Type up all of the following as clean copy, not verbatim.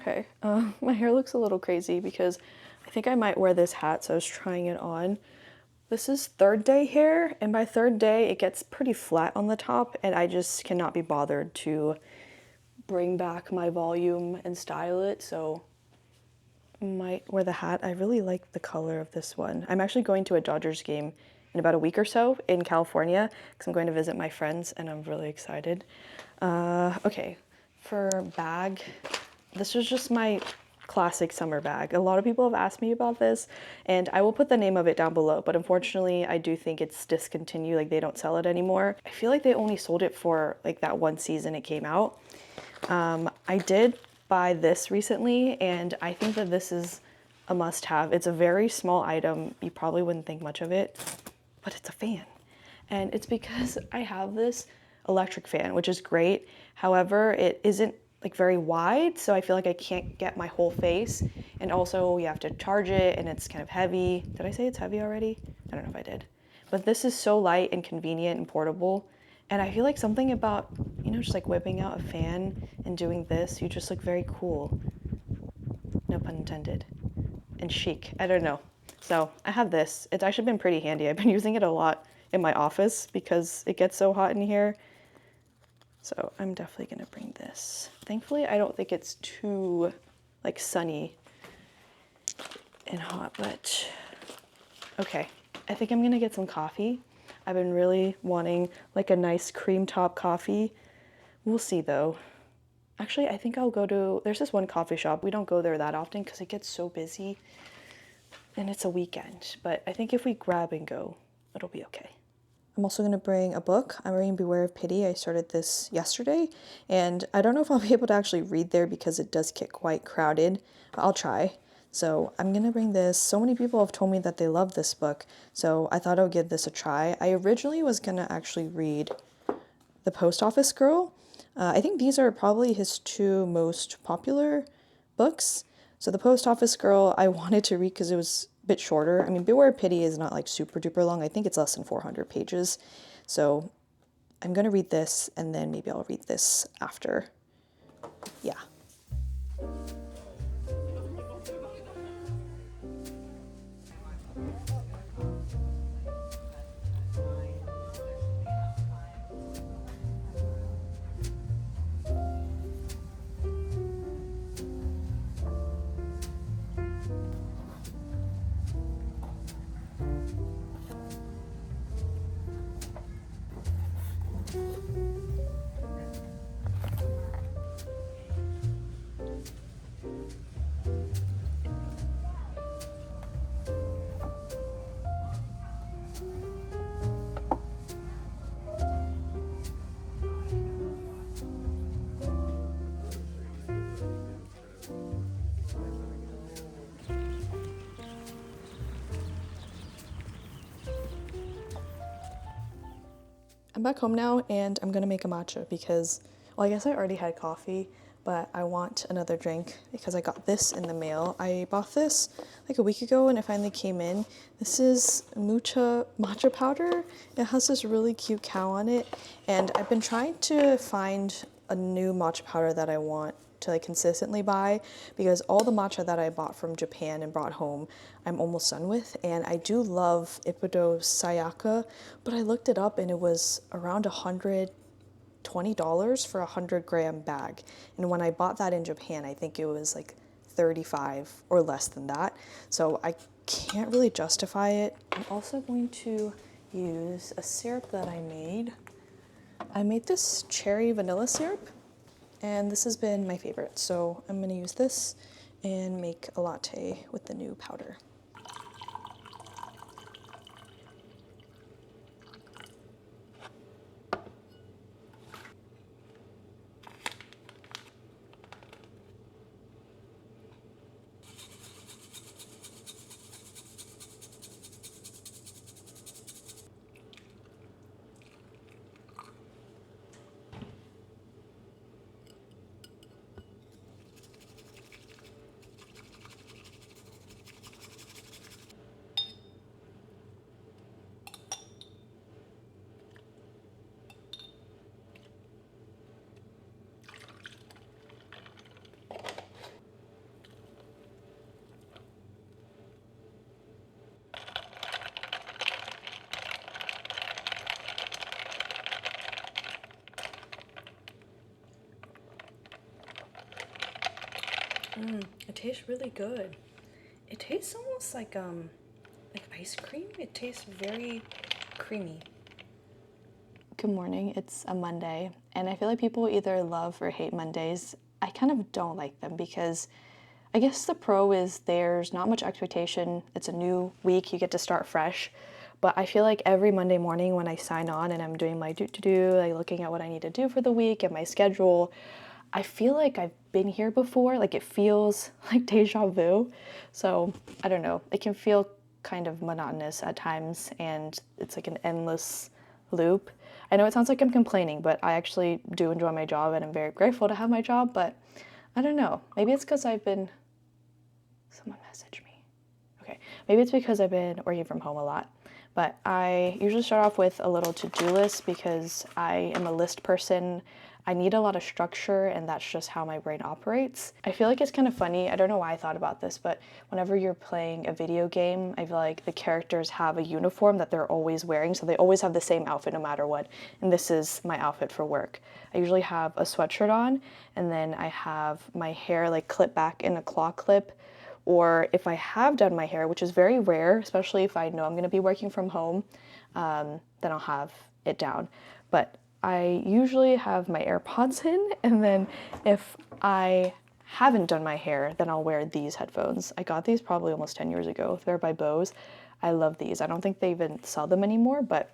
Okay, my hair looks a little crazy because I think I might wear this hat, so I was trying it on. This is third day hair, and by third day it gets pretty flat on the top, and I just cannot be bothered to bring back my volume and style it, so I might wear the hat. I really like the color of this one. I'm actually going to a Dodgers game in about a week or so in California because I'm going to visit my friends, and I'm really excited. Okay, for bag, this was just my classic summer bag. A lot of people have asked me about this, and I will put the name of it down below, but unfortunately I do think it's discontinued, like they don't sell it anymore. I feel like they only sold it for like that one season it came out. I did buy this recently, and I think that this is a must-have. It's a very small item. You probably wouldn't think much of it, but it's a fan. And it's because I have this electric fan, which is great. However, it isn't like very wide, so I feel like I can't get my whole face. And also you have to charge it, and it's kind of heavy. Did I say it's heavy already? I don't know if I did. But this is so light and convenient and portable. And I feel like something about, you know, just like whipping out a fan and doing this, you just look very cool. No pun intended. And chic. I don't know. So I have this. It's actually been pretty handy. I've been using it a lot in my office because it gets so hot in here. So I'm definitely gonna bring this. Thankfully, I don't think it's too like sunny and hot, but okay. I think I'm gonna get some coffee. I've been really wanting like a nice cream top coffee. We'll see though. Actually, I think I'll go to, there's this one coffee shop. We don't go there that often because it gets so busy and it's a weekend. But I think if we grab and go, it'll be okay. I'm also going to bring a book. I'm reading Beware of Pity. I started this yesterday, and I don't know if I'll be able to actually read there because it does get quite crowded. I'll try. So I'm going to bring this. So many people have told me that they love this book, so I thought I would give this a try. I originally was going to actually read The Post Office Girl. I think these are probably his two most popular books. So The Post Office Girl I wanted to read because it was a bit shorter. I mean, Beware of Pity is not like super duper long. I think it's less than 400 pages. So I'm going to read this, and then maybe I'll read this after. Yeah. I'm back home now, and I'm gonna make a matcha because, well, I guess I already had coffee, but I want another drink because I got this in the mail. I bought this like a week ago and it finally came in. This is matcha powder. It has this really cute cow on it, and I've been trying to find a new matcha powder that I want to like consistently buy because all the matcha that I bought from Japan and brought home I'm almost done with, and I do love Ippudo Sayaka, but I looked it up and it was around $120 for a 100-gram bag, and when I bought that in Japan I think it was like 35 or less than that, so I can't really justify it. I'm also going to use a syrup that I made. I made this cherry vanilla syrup, and this has been my favorite, so I'm gonna use this and make a latte with the new powder. It tastes really good. It tastes almost like ice cream. It tastes very creamy. Good morning. It's a Monday, and I feel like people either love or hate Mondays. I kind of don't like them because I guess the pro is there's not much expectation. It's a new week, you get to start fresh. But I feel like every Monday morning when I sign on and I'm doing my do, like looking at what I need to do for the week and my schedule, I feel like I've been here before. Like it feels like deja vu. So I don't know. It can feel kind of monotonous at times and it's like an endless loop. I know it sounds like I'm complaining, but I actually do enjoy my job and I'm very grateful to have my job. But I don't know. Maybe it's because I've been. Someone messaged me. Okay, maybe it's because I've been working from home a lot. But I usually start off with a little to-do list because I am a list person. I need a lot of structure and that's just how my brain operates. I feel like it's kind of funny. I don't know why I thought about this, but whenever you're playing a video game, I feel like the characters have a uniform that they're always wearing. So they always have the same outfit no matter what. And this is my outfit for work. I usually have a sweatshirt on and then I have my hair like clipped back in a claw clip. Or if I have done my hair, which is very rare, especially if I know I'm going to be working from home, then I'll have it down. But I usually have my AirPods in, and then if I haven't done my hair, then I'll wear these headphones. I got these probably almost 10 years ago. They're by Bose. I love these. I don't think they even sell them anymore, but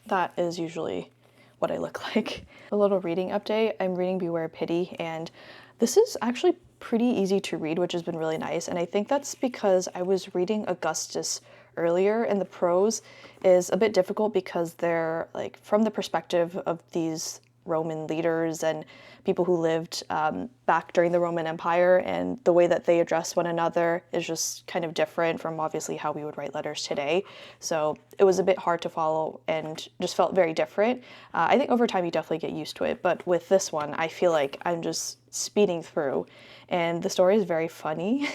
that is usually what I look like. A little reading update. I'm reading Beware Pity, and this is actually pretty easy to read, which has been really nice. And I think that's because I was reading Augustus earlier, and the prose is a bit difficult because they're like from the perspective of these Roman leaders and people who lived back during the Roman Empire, and the way that they address one another is just kind of different from obviously how we would write letters today. So it was a bit hard to follow and just felt very different. I think over time you definitely get used to it, but with this one, I feel like I'm just speeding through, and the story is very funny.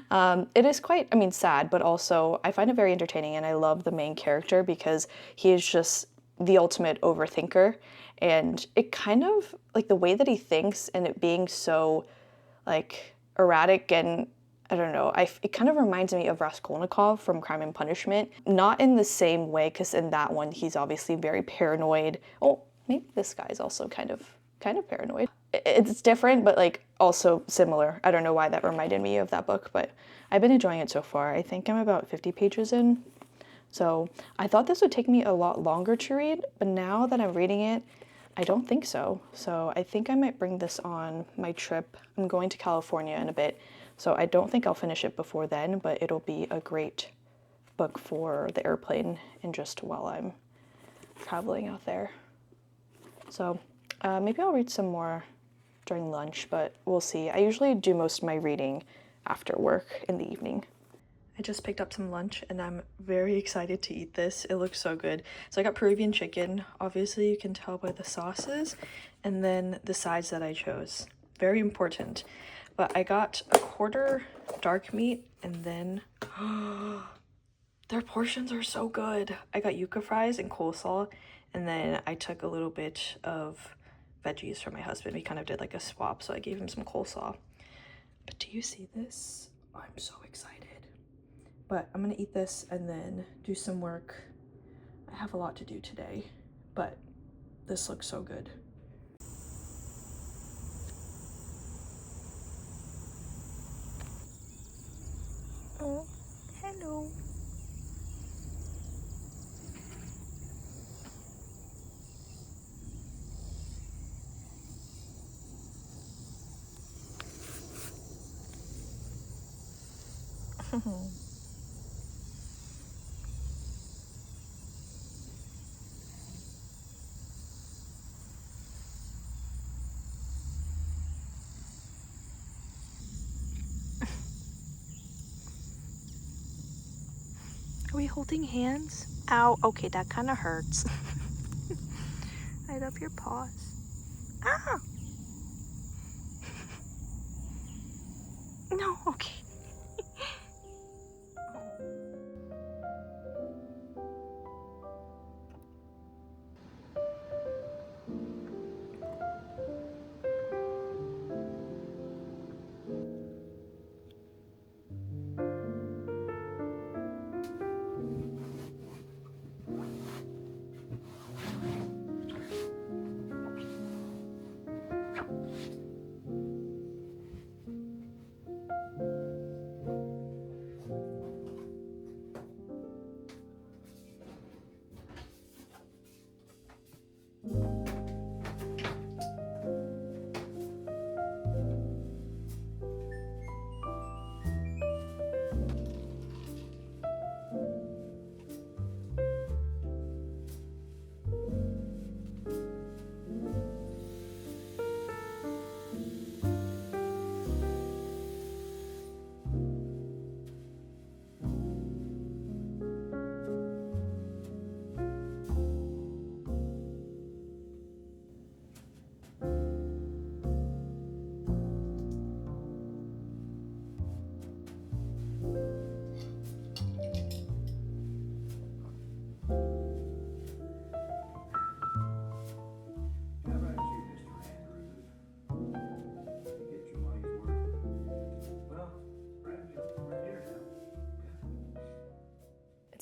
It is quite, I mean, sad, but also I find it very entertaining, and I love the main character because he is just the ultimate overthinker. And it kind of like the way that he thinks and it being so like erratic and I don't know, it kind of reminds me of Raskolnikov from Crime and Punishment. Not in the same way, because in that one he's obviously very paranoid. Oh, maybe this guy's also kind of paranoid. It's different, but like also similar. I don't know why that reminded me of that book, but I've been enjoying it so far. I think I'm about 50 pages in. So I thought this would take me a lot longer to read, but now that I'm reading it, I don't think so. So I think I might bring this on my trip. I'm going to California in a bit, so I don't think I'll finish it before then, but it'll be a great book for the airplane and just while I'm traveling out there. So maybe I'll read some more during lunch, but we'll see. I usually do most of my reading after work in the evening. I just picked up some lunch and I'm very excited to eat this. It looks so good. So I got Peruvian chicken. Obviously you can tell by the sauces, and then the sides that I chose. Very important. But I got a quarter dark meat, and then their portions are so good. I got yuca fries and coleslaw, and then I took a little bit of veggies for my husband. We kind of did like a swap, so I gave him some coleslaw. But do you see this? I'm so excited. But I'm gonna eat this and then do some work. I have a lot to do today, but this looks so good. Oh, hello. Are we holding hands? Ow, okay, that kind of hurts. I love your paws. Ah! No, okay.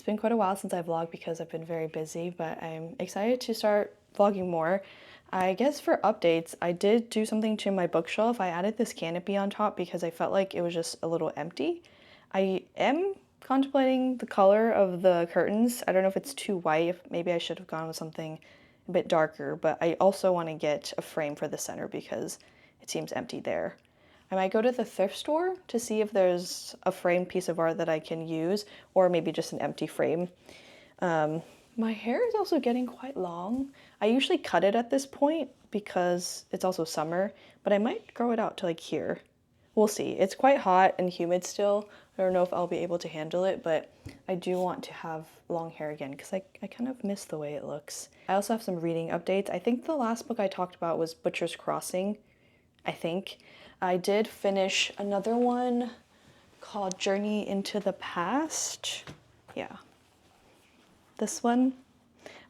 been quite a while since I vlogged because I've been very busy, but I'm excited to start vlogging more. I guess for updates, I did do something to my bookshelf. I added this canopy on top because I felt like it was just a little empty. I am contemplating the color of the curtains. I don't know if it's too white. Maybe I should have gone with something a bit darker, but I also want to get a frame for the center because it seems empty there. I might go to the thrift store to see if there's a framed piece of art that I can use, or maybe just an empty frame. My hair is also getting quite long. I usually cut it at this point because it's also summer, but I might grow it out to like here. We'll see. It's quite hot and humid still. I don't know if I'll be able to handle it, but I do want to have long hair again because I kind of miss the way it looks. I also have some reading updates. I think the last book I talked about was Butcher's Crossing, I think. I did finish another one called Journey into the Past. Yeah. This one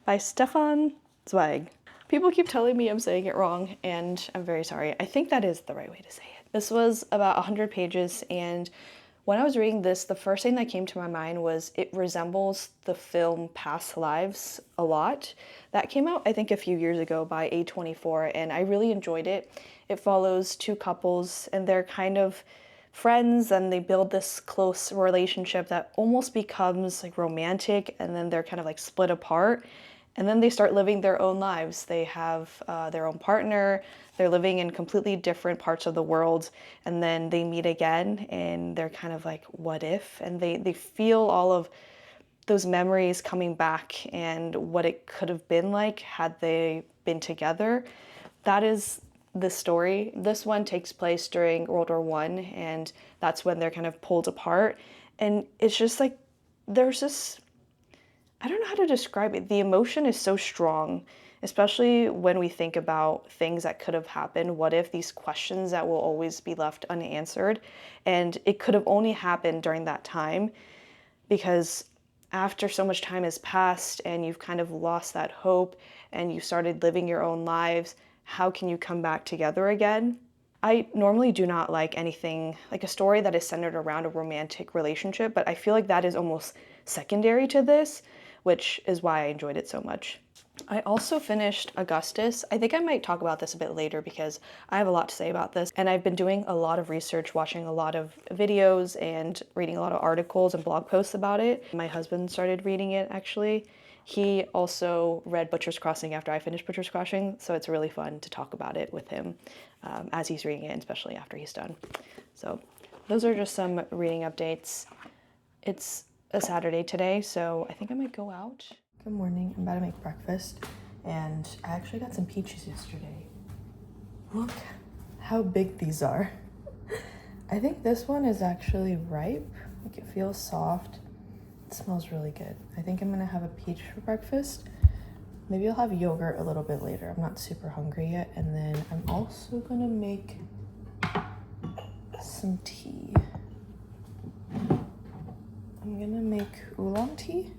by Stefan Zweig. People keep telling me I'm saying it wrong, and I'm very sorry. I think that is the right way to say it. This was about 100 pages, and when I was reading this, the first thing that came to my mind was it resembles the film Past Lives a lot. That came out, I think, a few years ago by A24, and I really enjoyed it. It follows two couples, and they're kind of friends, and they build this close relationship that almost becomes like romantic, and then they're kind of like split apart. And then they start living their own lives. They have their own partner, they're living in completely different parts of the world, and then they meet again, and they're kind of like, what if? And they feel all of those memories coming back and what it could have been like had they been together. That is the story. This one takes place during World War One, and that's when they're kind of pulled apart. And it's just like, there's this, I don't know how to describe it. The emotion is so strong, especially when we think about things that could have happened. What if, these questions that will always be left unanswered? And it could have only happened during that time, because after so much time has passed and you've kind of lost that hope and you started living your own lives, how can you come back together again? I normally do not like anything like a story that is centered around a romantic relationship, but I feel like that is almost secondary to this, which is why I enjoyed it so much. I also finished Augustus. I think I might talk about this a bit later because I have a lot to say about this, and I've been doing a lot of research, watching a lot of videos and reading a lot of articles and blog posts about it. My husband started reading it, actually. He also read Butcher's Crossing after I finished Butcher's Crossing, so it's really fun to talk about it with him as he's reading it, and especially after he's done. So those are just some reading updates. It's a Saturday today, so I think I might go out. Good morning. I'm about to make breakfast, and I actually got some peaches yesterday. Look how big these are. I think this one is actually ripe. Like, it feels soft. It smells really good. I think I'm gonna have a peach for breakfast. Maybe I'll have yogurt a little bit later. I'm not super hungry yet. And then I'm also gonna make some tea. I'm gonna make oolong tea.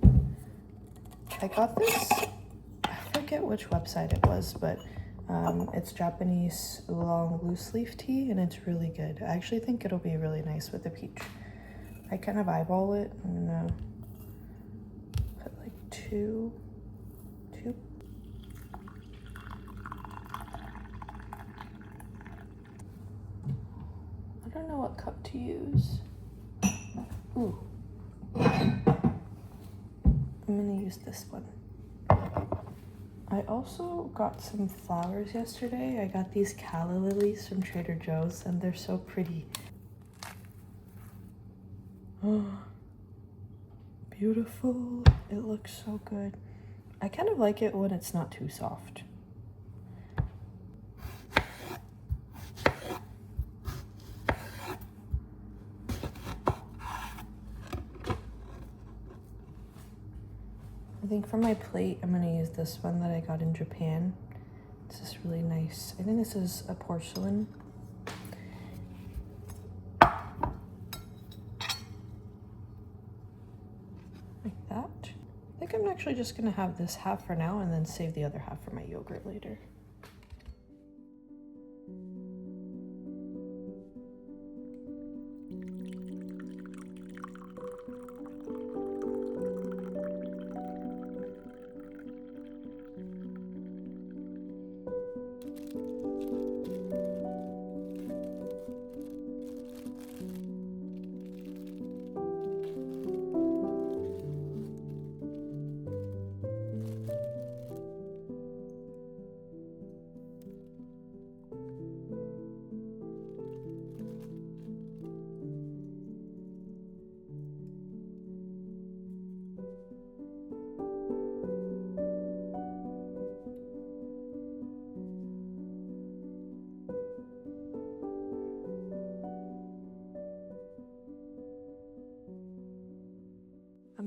I got this, I forget which website it was, but it's Japanese oolong loose leaf tea, and it's really good. I actually think it'll be really nice with the peach. I kind of eyeball it. I'm gonna put like two. I don't know what cup to use. Ooh. I'm gonna use this one. I also got some flowers yesterday. I got these calla lilies from Trader Joe's, and they're so pretty. Oh, beautiful. It looks so good. I kind of like it when it's not too soft. I think for my plate, I'm gonna use this one that I got in Japan. This is really nice. I think this is a porcelain. Like that. I think I'm actually just gonna have this half for now and then save the other half for my yogurt later.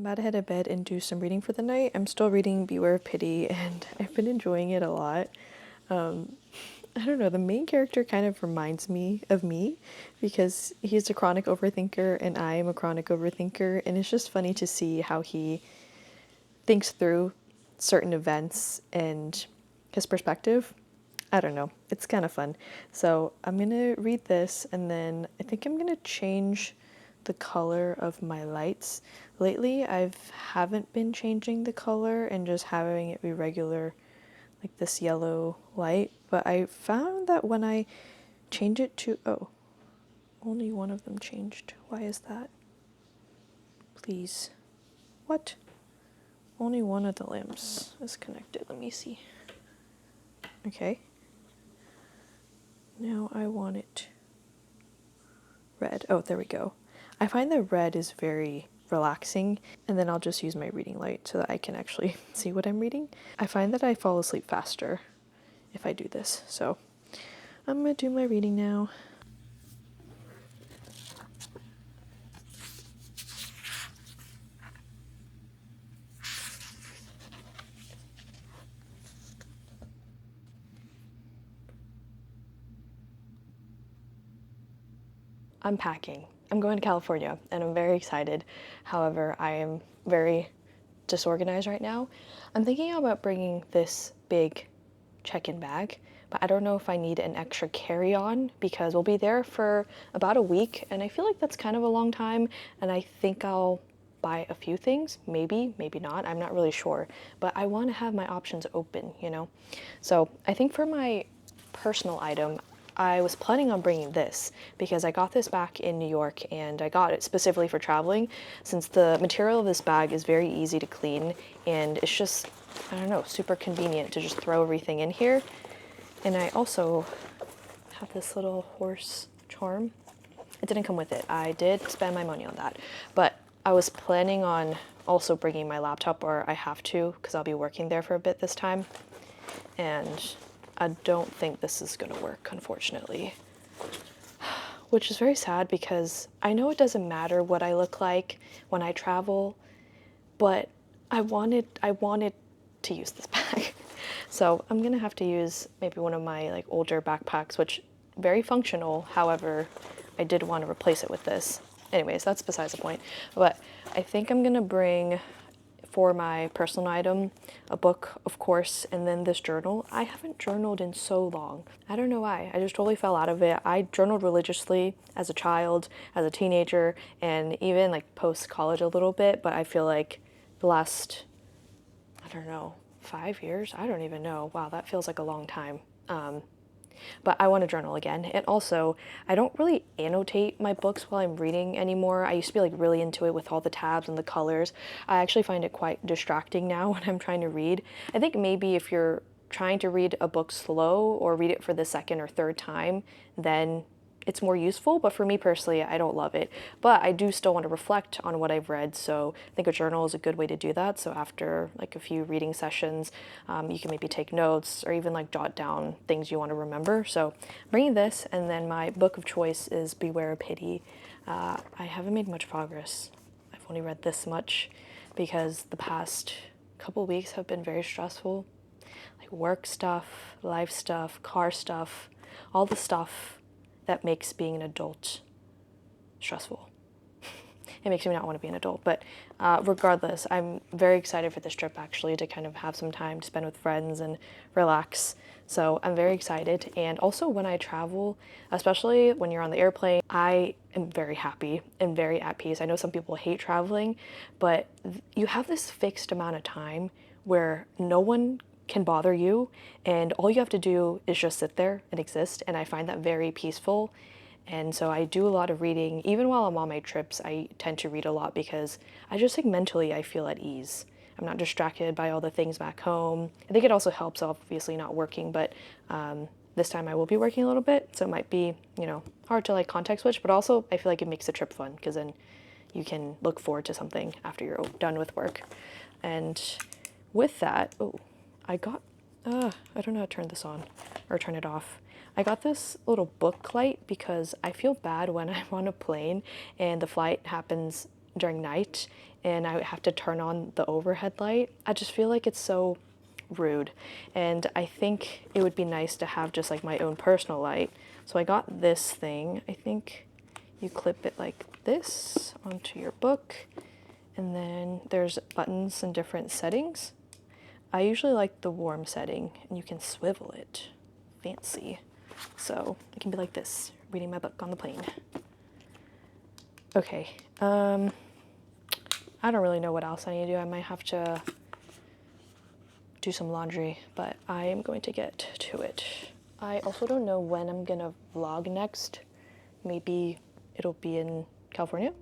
about to head to bed and do some reading for the night. I'm still reading Beware of Pity, and I've been enjoying it a lot. I don't know, the main character kind of reminds me of me because he's a chronic overthinker and I am a chronic overthinker, and it's just funny to see how he thinks through certain events and his perspective. I don't know, it's kind of fun. So I'm gonna read this, and then I think I'm gonna change the color of my lights. Lately I haven't been changing the color and just having it be regular, like this yellow light, but I found that when I change it to, oh, only one of them changed. Why is that? Please. What? Only one of the lamps is connected. Let me see. Okay. Now I want it red. Oh, there we go. I find that red is very relaxing, and then I'll just use my reading light so that I can actually see what I'm reading. I find that I fall asleep faster if I do this, so I'm gonna do my reading now. I'm packing. I'm going to California and I'm very excited. However, I am very disorganized right now. I'm thinking about bringing this big check-in bag, but I don't know if I need an extra carry-on because we'll be there for about a week, and I feel like that's kind of a long time, and I think I'll buy a few things, maybe, maybe not, I'm not really sure, but I want to have my options open, you know? So I think for my personal item, I was planning on bringing this because I got this back in New York and I got it specifically for traveling, since the material of this bag is very easy to clean and it's just, I don't know, super convenient to just throw everything in here. And I also have this little horse charm. It didn't come with it. I did spend my money on that, but I was planning on also bringing my laptop, or I have to because I'll be working there for a bit this time. And I don't think this is gonna work, unfortunately. Which is very sad because I know it doesn't matter what I look like when I travel, but I wanted to use this bag. So I'm gonna have to use maybe one of my like older backpacks, which very functional. However, I did want to replace it with this. Anyways, that's besides the point. But I think I'm gonna bring, for my personal item, a book, of course, and then this journal. I haven't journaled in so long. I don't know why. I just totally fell out of it. I journaled religiously as a child, as a teenager, and even like post-college a little bit, but I feel like the last, I don't know, 5 years? I don't even know. Wow, that feels like a long time. But I want to journal again. And also, I don't really annotate my books while I'm reading anymore. I used to be like really into it with all the tabs and the colors. I actually find it quite distracting now when I'm trying to read. I think maybe if you're trying to read a book slow or read it for the second or third time, then it's more useful, but for me personally, I don't love it. But I do still want to reflect on what I've read, so I think a journal is a good way to do that. So after like a few reading sessions, you can maybe take notes or even like jot down things you want to remember. So I'm bringing this, and then my book of choice is Beware of Pity. I haven't made much progress. I've only read this much because the past couple weeks have been very stressful. Like work stuff, life stuff, car stuff, all the stuff that makes being an adult stressful. It makes me not want to be an adult, but regardless, I'm very excited for this trip actually, to kind of have some time to spend with friends and relax. So I'm very excited. And also when I travel, especially when you're on the airplane, I am very happy and very at peace. I know some people hate traveling, but you have this fixed amount of time where no one can bother you, and all you have to do is just sit there and exist, and I find that very peaceful. And so I do a lot of reading. Even while I'm on my trips, I tend to read a lot because I just think mentally I feel at ease. I'm not distracted by all the things back home. I think it also helps, obviously not working, but this time I will be working a little bit, so it might be, you know, hard to like context switch, but also I feel like it makes the trip fun because then you can look forward to something after you're done with work. And with that, oh, I got, I don't know how to turn this on or turn it off. I got this little book light because I feel bad when I'm on a plane and the flight happens during night and I would have to turn on the overhead light. I just feel like it's so rude, and I think it would be nice to have just like my own personal light. So I got this thing. I think you clip it like this onto your book, and then there's buttons and different settings. I usually like the warm setting, and you can swivel it. Fancy. So it can be like this, reading my book on the plane. Okay, I don't really know what else I need to do. I might have to do some laundry, but I am going to get to it. I also don't know when I'm gonna vlog next. Maybe it'll be in California.